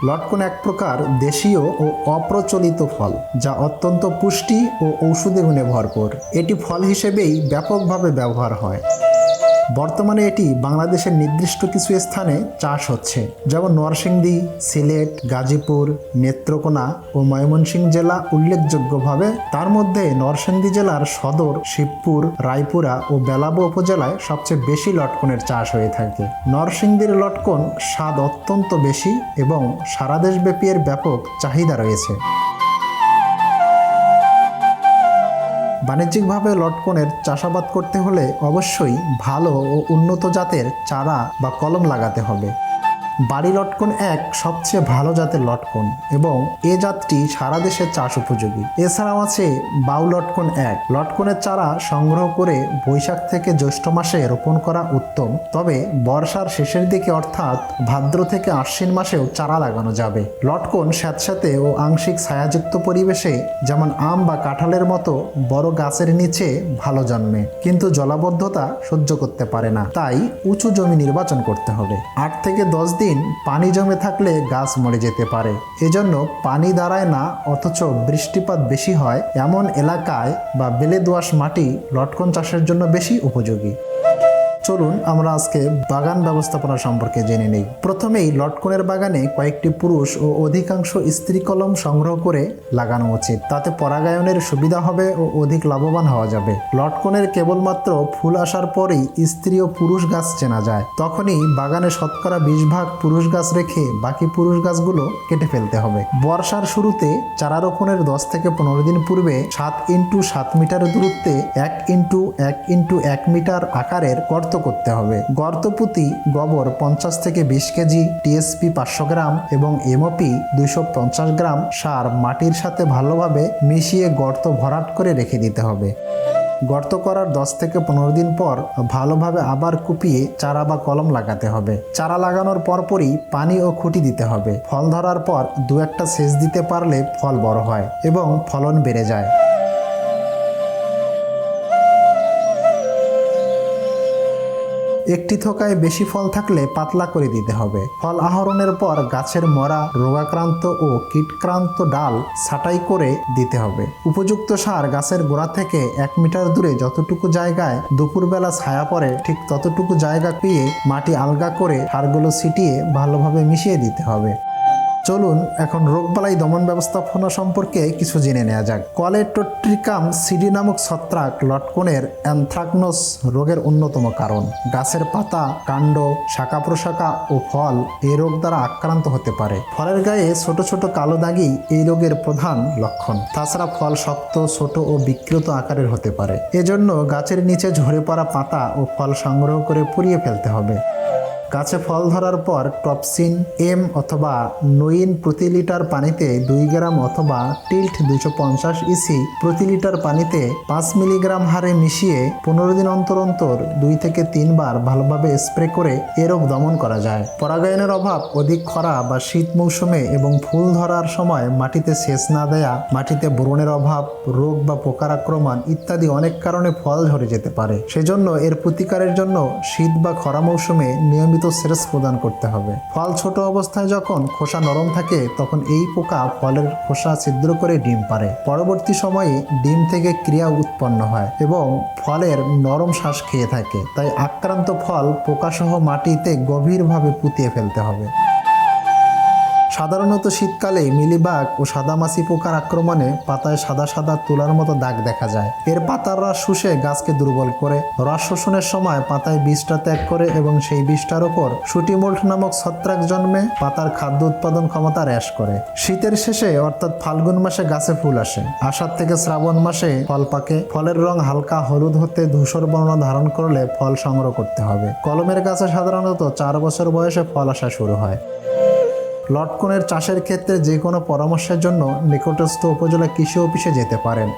লটকন এক প্রকার দেশীয় ও অপ্রচলিত ফল, যা অত্যন্ত পুষ্টি ও ঔষধি গুণে ভরপুর। এটি ফল হিসেবেই ব্যাপকভাবে ব্যবহার হয়। বর্তমানে এটি বাংলাদেশের নির্দিষ্ট কিছু স্থানে চাষ হচ্ছে, যেমন নরসিংদী, সিলেট, গাজীপুর, নেত্রকোনা ও ময়মনসিংহ জেলা উল্লেখযোগ্যভাবে। তার মধ্যে নরসিংদী জেলার সদর, শিবপুর, রায়পুরা ও বেলাবো উপজেলায় সবচেয়ে বেশি লটকনের চাষ হয়ে থাকে। নরসিংদীর লটকন স্বাদ অত্যন্ত বেশি এবং সারা দেশব্যাপী এর ব্যাপক চাহিদা রয়েছে। বাণিজ্যিকভাবে লটকনের চাষাবাদ করতে হলে অবশ্যই ভালো ও উন্নত জাতের চারা বা কলম লাগাতে হবে। বাড়ি লটকন এক সবচেয়ে ভালো জাতের লটকন এবং এ জাতটি সারা দেশে চাষ উপযোগী। এছাড়াও আছে বাউ লটকন এক। লটকনের চারা সংগ্রহ করে বৈশাখ থেকে জ্যৈষ্ঠ মাসে রোপণ করা উত্তম, তবে বর্ষার শেষের দিকে অর্থাৎ ভাদ্র থেকে আশ্বিন মাসেও চারা লাগানো যাবে। লটকন স্যাঁতস্যাঁতে ও আংশিক ছায়াযুক্ত পরিবেশে, যেমন আম বা কাঁঠালের মতো বড় গাছের নিচে ভালো জন্মে, কিন্তু জলাবদ্ধতা সহ্য করতে পারে না, তাই উঁচু জমি নির্বাচন করতে হবে। 8 থেকে 10 দিন পানি জমে থাকলে গাছ মরে যেতে পারে। এজন্য পানি দাঁড়ায় না অথচ বৃষ্টিপাত বেশি হয় এমন এলাকায় বা বেলে দোআঁশ মাটি লটকন চাষের জন্য বেশি উপযোগী। চলুন আমরা আজকে বাগান ব্যবস্থাপনা সম্পর্কে জেনে নেই। প্রথমেই লটকনের বাগানে কয়েকটি পুরুষ ও অধিকাংশ স্ত্রী কলম সংগ্রহ করে লাগানো উচিত, তাতে পরাগায়নের সুবিধা হবে ও অধিক লাভবান হওয়া যাবে। লটকনের কেবলমাত্র ফুল আসার পরেই স্ত্রী ও পুরুষ গাছ চেনা যায়, তখনই বাগানে শতকরা 20 ভাগ পুরুষ গাছ রেখে বাকি পুরুষ গাছগুলো কেটে ফেলতে হবে। বর্ষার শুরুতে চারা রোপণের 10 থেকে 15 দিন পূর্বে 7 × 7 মিটার দূরত্বে 1 × 1 × 1 মিটার আকারের গর্ত করতে হবে। গর্ত প্রতি গোবর 50 থেকে 20 কেজি, টিএসপি 500 গ্রাম এবং এমওপি 250 গ্রাম সার মাটির সাথে ভালোভাবে মিশিয়ে গর্ত ভরাট করে রেখে দিতে হবে। গর্ত করার 10 থেকে 15 দিন পর ভালোভাবে আবার কুপিয়ে চারা বা কলম লাগাতে হবে। চারা লাগানোর পরপরই পানি ও খুঁটি দিতে হবে। ফল ধরার পর 2-1টা সেচ দিতে পারলে ফল বড় হয় এবং ফলন বেড়ে যায়। একটি থোকায় বেশি ফল থাকলে পাতলা করে দিতে হবে। ফল আহরণের পর গাছের মরা, রোগাক্রান্ত ও কীটক্রান্ত ডাল ছাঁটাই করে দিতে হবে। উপযুক্ত সার গাছের গোড়া থেকে 1 মিটার দূরে যতটুকু জায়গায় দুপুরবেলা ছায়া পড়ে ঠিক ততটুকু জায়গা পেয়ে মাটি আলগা করে সারগুলো ছিটিয়ে ভালোভাবে মিশিয়ে দিতে হবে। চলুন এখন রোগবালাই দমন ব্যবস্থাপনা সম্পর্কে কিছু জেনে নেওয়া যাক। কলেটোট্রিকাম সিডি নামক ছত্রাক লটকনের অ্যানথ্রাকনোস রোগের অন্যতম কারণ। গাছের পাতা, কাণ্ড, শাখা প্রশাখা ও ফল এই রোগ দ্বারা আক্রান্ত হতে পারে। ফলের গায়ে ছোট ছোট কালো দাগই এই রোগের প্রধান লক্ষণ। তাছাড়া ফল শক্ত, ছোট ও বিকৃত আকারের হতে পারে। এজন্য গাছের নিচে ঝরে পড়া পাতা ও ফল সংগ্রহ করে পুড়িয়ে ফেলতে হবে। গাছে ফল ধরার পর টপসিন এম অথবা নোইন প্রতি লিটার পানিতে 2 গ্রাম অথবা টিল্ট 250 ইসি প্রতি লিটার পানিতে 5 মিলিগ্রাম হারে মিশিয়ে 15 দিন অন্তর অন্তর 2 থেকে 3 বার ভালোভাবে স্প্রে করে এ রোগ দমন করা যায়। পরাগায়নের অভাব, অধিক খরা বা শীত মৌসুমে এবং ফুল ধরার সময় মাটিতে সেচ না দেয়া, মাটিতে বোরনের অভাব, রোগ বা পোকার আক্রমণ ইত্যাদি অনেক কারণে ফল ঝরে যেতে পারে। সেজন্য এর প্রতিকারের জন্য শীত বা খরা মৌসুমে নিয়মিত সেচ প্রদান করতে হবে। ফল ছোট অবস্থায় যখন খোসা নরম থাকে তখন এই পোকা ফলের খোসা ছিদ্র করে ডিম পাড়ে। পরবর্তী সময়ে ডিম থেকে ক্রিয়া উৎপন্ন হয় এবং ফলের নরম শ্বাস খেয়ে থাকে। তাই আক্রান্ত ফল পোকাসহ মাটিতে গভীরভাবে পুঁতিয়ে ফেলতে হবে। সাধারণত শীতকালে মিলিবাগ ও সাদামাছি পোকার আক্রমণে পাতায় সাদা সাদা তুলার মতো দাগ দেখা যায়। এর পাতার রস শুষে গাছকে দুর্বল করে। রস শোষণের সময় পাতায় বিষটা ত্যাগ করে এবং সেই বিষটার ওপর শুটিমোল্ড নামক ছত্রাক জন্মে পাতার খাদ্য উৎপাদন ক্ষমতা হ্রাস করে। শীতের শেষে অর্থাৎ ফাল্গুন মাসে গাছে ফুল আসে। আষাঢ় থেকে শ্রাবণ মাসে ফল পাকে। ফলের রং হালকা হলুদ হতে ধূসর বর্ণ ধারণ করলে ফল সংগ্রহ করতে হবে। কলমের গাছে সাধারণত 4 বছর বয়সে ফল আসা শুরু হয়। লটকনের চাষের ক্ষেত্রে যে কোনো পরামর্শের জন্য নিকটস্থ উপজেলা কৃষি অফিসে যেতে পারেন।